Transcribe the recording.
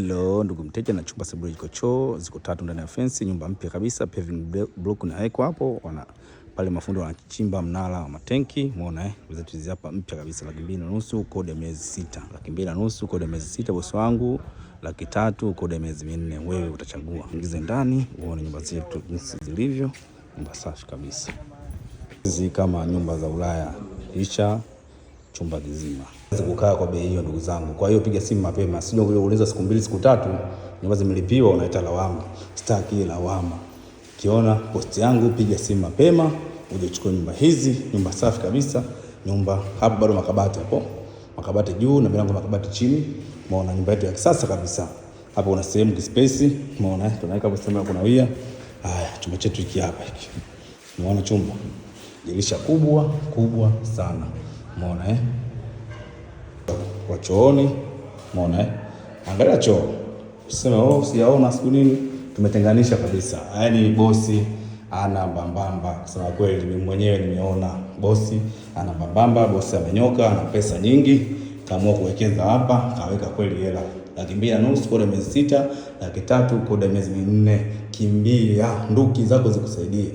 Hello ndugu mteja, na chumba sebule iko choo ziko 3 ndani ya fence, nyumba mpya kabisa, paving block inawekwa hapo, pale mafundi wanachimba mnara wa matenki, umeona zetu hizi hapa mpya kabisa, 2,500 kodi ya miezi 6, 2,500 kodi ya miezi 6 bosi wangu, 300,000 kodi ya miezi 4. Wewe utachagua. Ingize ndani uone nyumba zetu jinsi zilivyo, nyumba safi kabisa. Hizi kama nyumba za Ulaya, kisha chumba kizima. Kukaa kwa bei hiyo ndugu zangu. Kwa hiyo piga simu mapema. Sio kuuliza siku 2 siku 3 nyumba zimelipiwa unaita lawama. Sitaki lawama. Ukiona post yangu piga simu mapema uje uchukue nyumba hizi, nyumba safi kabisa. Nyumba hapo bado makabati hapo. Makabati juu na milango makabati chini. Umeona nyumba yetu ya kisasa kabisa. Hapo una sehemu kispace, umeona tunaweka hapo sehemu ya kunawia. Haya, chumba chetu hiki hapa hiki. Umeona chumba? Dirisha kubwa sana. Umeona kwa chooni, umeona angalia choo. Useme sijaona siku nini, tumetenganisha kabisa. Yaani bosi ana mbambamba. Kusema kweli mimi mwenyewe nimeona bosi ana mbambamba, bosi amenyoka, ana pesa nyingi, kaamua kuwekeza hapa, kaweka kweli hela. 2,500 kodi ya miezi 6, 300,000 kodi ya miezi 4. Kimbia, nduki zako zikusaidie.